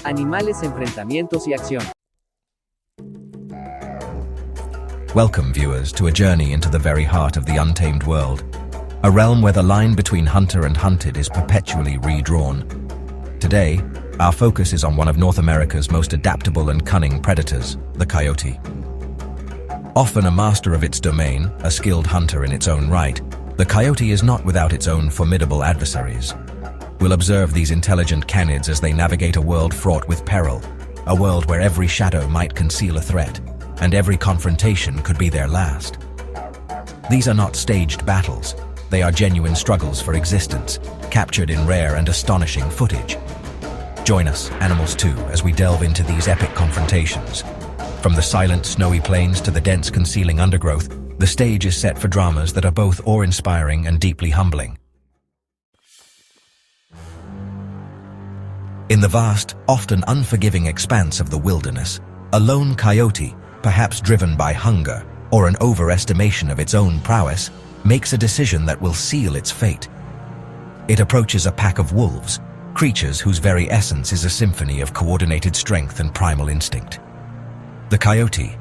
Animales, enfrentamientos y acción. Welcome, viewers, to a journey into the very heart of the untamed world, a realm where the line between hunter and hunted is perpetually redrawn. Today, our focus is on one of North America's most adaptable and cunning predators, the coyote. Often a master of its domain, a skilled hunter in its own right, the coyote is not without its own formidable adversaries. We'll observe these intelligent canids as they navigate a world fraught with peril, a world where every shadow might conceal a threat, and every confrontation could be their last. These are not staged battles. They are genuine struggles for existence, captured in rare and astonishing footage. Join us, animals too, as we delve into these epic confrontations. From the silent, snowy plains to the dense, concealing undergrowth, the stage is set for dramas that are both awe-inspiring and deeply humbling. In the vast, often unforgiving expanse of the wilderness, a lone coyote, perhaps driven by hunger or an overestimation of its own prowess, makes a decision that will seal its fate. It approaches a pack of wolves, creatures whose very essence is a symphony of coordinated strength and primal instinct. The coyote,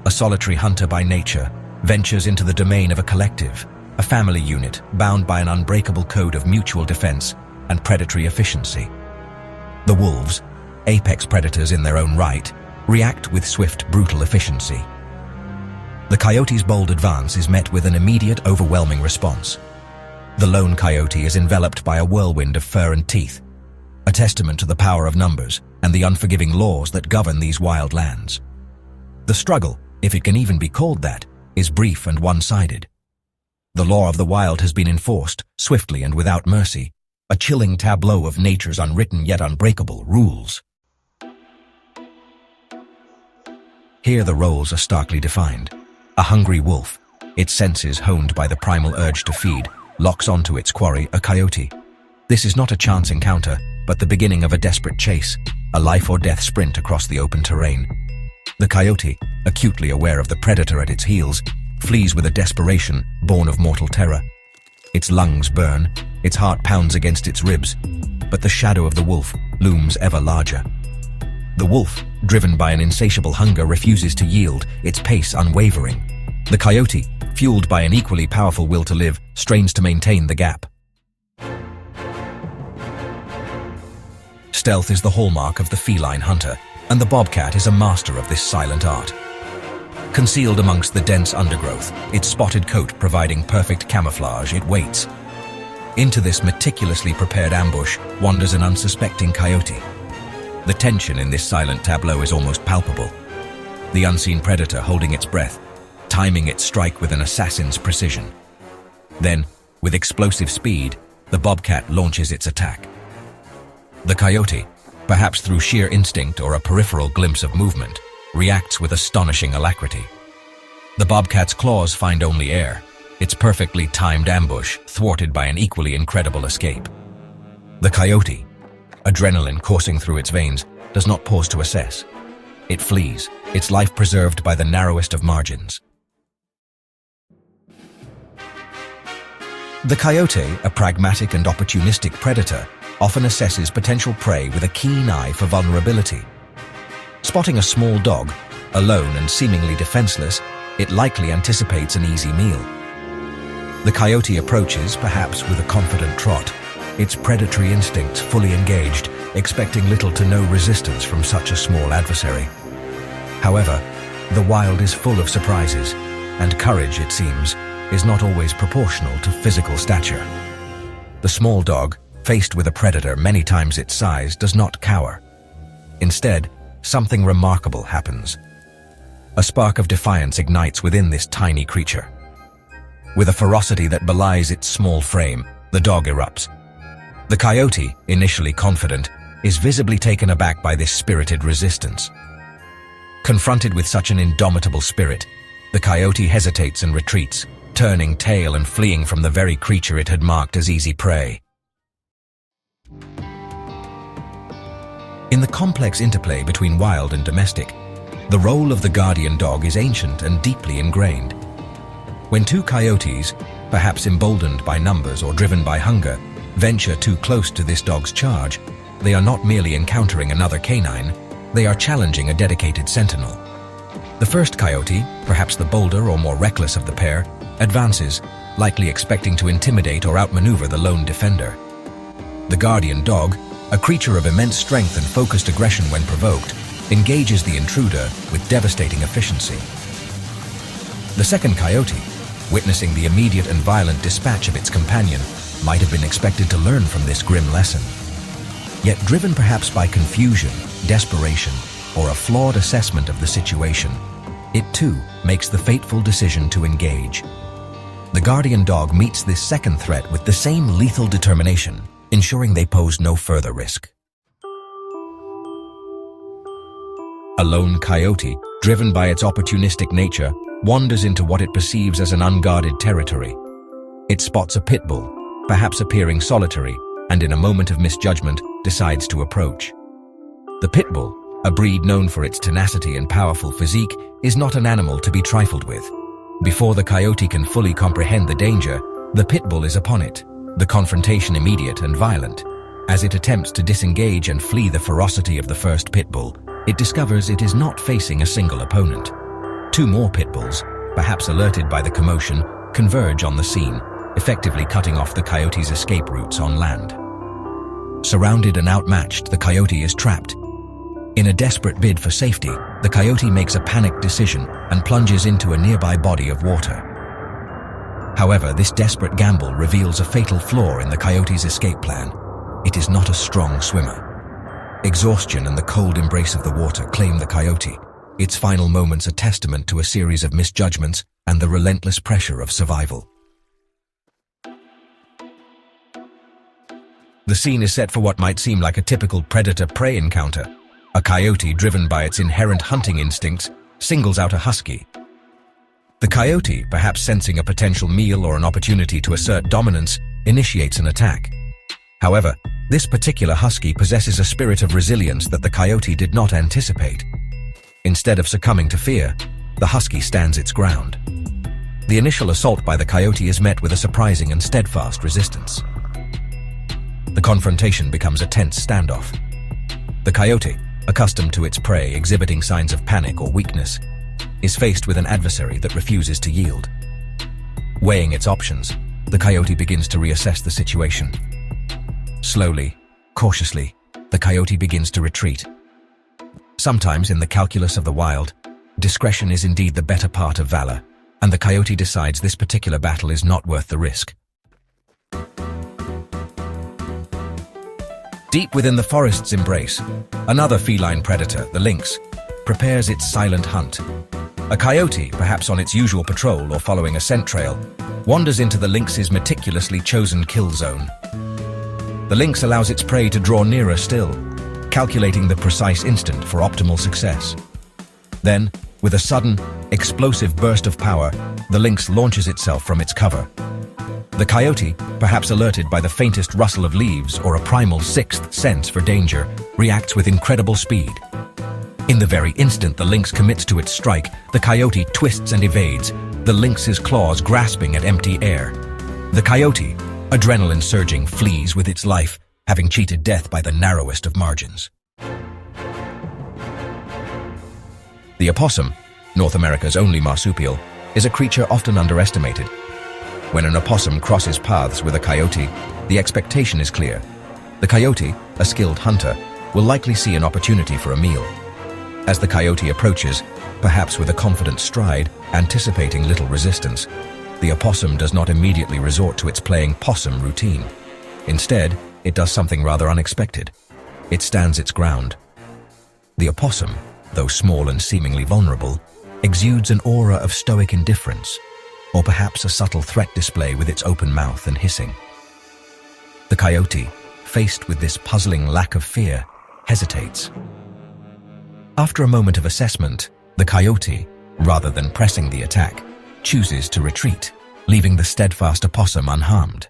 a solitary hunter by nature, ventures into the domain of a collective, a family unit bound by an unbreakable code of mutual defense and predatory efficiency. The wolves, apex predators in their own right, react with swift, brutal efficiency. The coyote's bold advance is met with an immediate, overwhelming response. The lone coyote is enveloped by a whirlwind of fur and teeth, a testament to the power of numbers and the unforgiving laws that govern these wild lands. The struggle, if it can even be called that, is brief and one-sided. The law of the wild has been enforced, swiftly and without mercy, a chilling tableau of nature's unwritten yet unbreakable rules. Here the roles are starkly defined. A hungry wolf, its senses honed by the primal urge to feed, locks onto its quarry, a coyote. This is not a chance encounter, but the beginning of a desperate chase, a life-or-death sprint across the open terrain. The coyote, acutely aware of the predator at its heels, flees with a desperation born of mortal terror. Its lungs burn, its heart pounds against its ribs, but the shadow of the wolf looms ever larger. The wolf, driven by an insatiable hunger, refuses to yield, its pace unwavering. The coyote, fueled by an equally powerful will to live, strains to maintain the gap. Stealth is the hallmark of the feline hunter, and the bobcat is a master of this silent art. Concealed amongst the dense undergrowth, its spotted coat providing perfect camouflage, it waits. Into this meticulously prepared ambush wanders an unsuspecting coyote. The tension in this silent tableau is almost palpable. The unseen predator holding its breath, timing its strike with an assassin's precision. Then, with explosive speed, the bobcat launches its attack. The coyote, perhaps through sheer instinct or a peripheral glimpse of movement, reacts with astonishing alacrity. The bobcat's claws find only air, its perfectly timed ambush thwarted by an equally incredible escape. The coyote, adrenaline coursing through its veins, does not pause to assess. It flees, its life preserved by the narrowest of margins. The coyote, a pragmatic and opportunistic predator, often assesses potential prey with a keen eye for vulnerability. Spotting a small dog, alone and seemingly defenseless, it likely anticipates an easy meal. The coyote approaches, perhaps with a confident trot, its predatory instincts fully engaged, expecting little to no resistance from such a small adversary. However, the wild is full of surprises, and courage, it seems, is not always proportional to physical stature. The small dog, faced with a predator many times its size, does not cower. Instead, something remarkable happens. A spark of defiance ignites within this tiny creature. With a ferocity that belies its small frame, the dog erupts. The coyote, initially confident, is visibly taken aback by this spirited resistance. Confronted with such an indomitable spirit, the coyote hesitates and retreats, turning tail and fleeing from the very creature it had marked as easy prey. In the complex interplay between wild and domestic, the role of the guardian dog is ancient and deeply ingrained. When two coyotes, perhaps emboldened by numbers or driven by hunger, venture too close to this dog's charge, they are not merely encountering another canine, they are challenging a dedicated sentinel. The first coyote, perhaps the bolder or more reckless of the pair, advances, likely expecting to intimidate or outmaneuver the lone defender. The guardian dog, a creature of immense strength and focused aggression when provoked, engages the intruder with devastating efficiency. The second coyote, witnessing the immediate and violent dispatch of its companion, might have been expected to learn from this grim lesson. Yet driven perhaps by confusion, desperation, or a flawed assessment of the situation, it too makes the fateful decision to engage. The guardian dog meets this second threat with the same lethal determination, ensuring they pose no further risk. A lone coyote, driven by its opportunistic nature, wanders into what it perceives as an unguarded territory. It spots a pit bull, perhaps appearing solitary, and in a moment of misjudgment, decides to approach. The pit bull, a breed known for its tenacity and powerful physique, is not an animal to be trifled with. Before the coyote can fully comprehend the danger, the pit bull is upon it, the confrontation immediate and violent. As it attempts to disengage and flee the ferocity of the first pit bull, it discovers it is not facing a single opponent. Two more pit bulls, perhaps alerted by the commotion, converge on the scene, effectively cutting off the coyote's escape routes on land. Surrounded and outmatched, the coyote is trapped. In a desperate bid for safety, the coyote makes a panicked decision and plunges into a nearby body of water. However, this desperate gamble reveals a fatal flaw in the coyote's escape plan. It is not a strong swimmer. Exhaustion and the cold embrace of the water claim the coyote, its final moments a testament to a series of misjudgments and the relentless pressure of survival. The scene is set for what might seem like a typical predator-prey encounter. A coyote, driven by its inherent hunting instincts, singles out a husky. The coyote, perhaps sensing a potential meal or an opportunity to assert dominance, initiates an attack. However, this particular husky possesses a spirit of resilience that the coyote did not anticipate. Instead of succumbing to fear, the husky stands its ground. The initial assault by the coyote is met with a surprising and steadfast resistance. The confrontation becomes a tense standoff. The coyote, accustomed to its prey exhibiting signs of panic or weakness, is faced with an adversary that refuses to yield. Weighing its options, the coyote begins to reassess the situation. Slowly, cautiously, the coyote begins to retreat. Sometimes in the calculus of the wild, discretion is indeed the better part of valor, and the coyote decides this particular battle is not worth the risk. Deep within the forest's embrace, another feline predator, the lynx, prepares its silent hunt. A coyote, perhaps on its usual patrol or following a scent trail, wanders into the lynx's meticulously chosen kill zone. The lynx allows its prey to draw nearer still, calculating the precise instant for optimal success. Then, with a sudden, explosive burst of power, the lynx launches itself from its cover. The coyote, perhaps alerted by the faintest rustle of leaves or a primal sixth sense for danger, reacts with incredible speed. In the very instant the lynx commits to its strike, the coyote twists and evades, the lynx's claws grasping at empty air. The coyote, adrenaline surging, flees with its life, having cheated death by the narrowest of margins. The opossum, North America's only marsupial, is a creature often underestimated. When an opossum crosses paths with a coyote, the expectation is clear. The coyote, a skilled hunter, will likely see an opportunity for a meal. As the coyote approaches, perhaps with a confident stride, anticipating little resistance, the opossum does not immediately resort to its playing possum routine. Instead, it does something rather unexpected. It stands its ground. The opossum, though small and seemingly vulnerable, exudes an aura of stoic indifference, or perhaps a subtle threat display with its open mouth and hissing. The coyote, faced with this puzzling lack of fear, hesitates. After a moment of assessment, the coyote, rather than pressing the attack, chooses to retreat, leaving the steadfast opossum unharmed.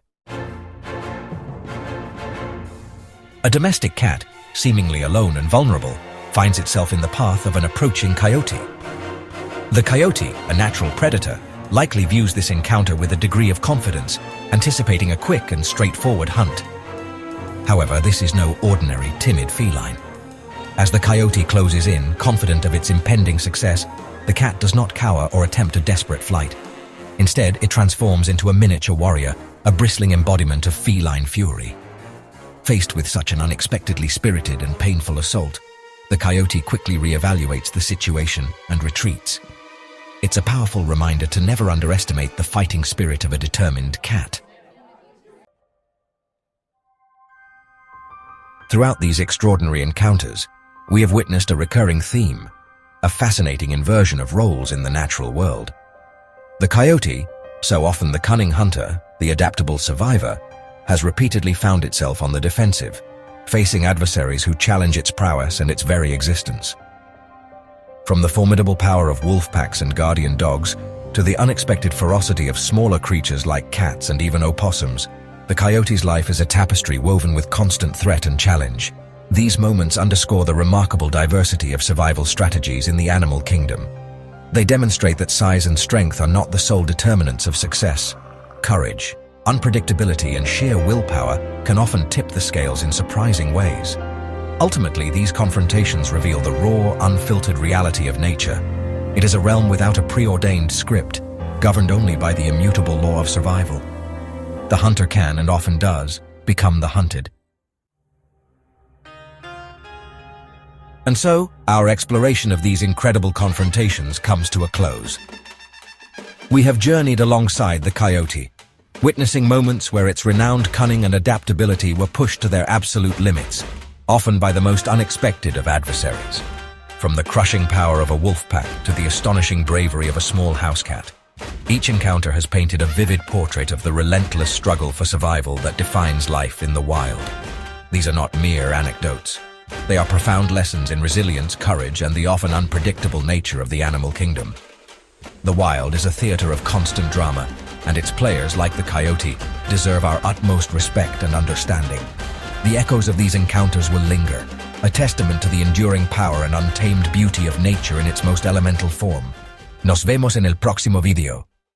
A domestic cat, seemingly alone and vulnerable, finds itself in the path of an approaching coyote. The coyote, a natural predator, likely views this encounter with a degree of confidence, anticipating a quick and straightforward hunt. However, this is no ordinary, timid feline. As the coyote closes in, confident of its impending success, the cat does not cower or attempt a desperate flight. Instead, it transforms into a miniature warrior, a bristling embodiment of feline fury. Faced with such an unexpectedly spirited and painful assault, the coyote quickly reevaluates the situation and retreats. It's a powerful reminder to never underestimate the fighting spirit of a determined cat. Throughout these extraordinary encounters, we have witnessed a recurring theme, a fascinating inversion of roles in the natural world. The coyote, so often the cunning hunter, the adaptable survivor, has repeatedly found itself on the defensive, facing adversaries who challenge its prowess and its very existence. From the formidable power of wolf packs and guardian dogs to the unexpected ferocity of smaller creatures like cats and even opossums, the coyote's life is a tapestry woven with constant threat and challenge. These moments underscore the remarkable diversity of survival strategies in the animal kingdom. They demonstrate that size and strength are not the sole determinants of success. Courage, unpredictability, and sheer willpower can often tip the scales in surprising ways. Ultimately, these confrontations reveal the raw, unfiltered reality of nature. It is a realm without a preordained script, governed only by the immutable law of survival. The hunter can, and often does, become the hunted. And so, our exploration of these incredible confrontations comes to a close. We have journeyed alongside the coyote, witnessing moments where its renowned cunning and adaptability were pushed to their absolute limits, often by the most unexpected of adversaries. From the crushing power of a wolf pack to the astonishing bravery of a small house cat, each encounter has painted a vivid portrait of the relentless struggle for survival that defines life in the wild. These are not mere anecdotes. They are profound lessons in resilience, courage, and the often unpredictable nature of the animal kingdom. The wild is a theater of constant drama, and its players, like the coyote, deserve our utmost respect and understanding. The echoes of these encounters will linger, a testament to the enduring power and untamed beauty of nature in its most elemental form. Nos vemos en el próximo video.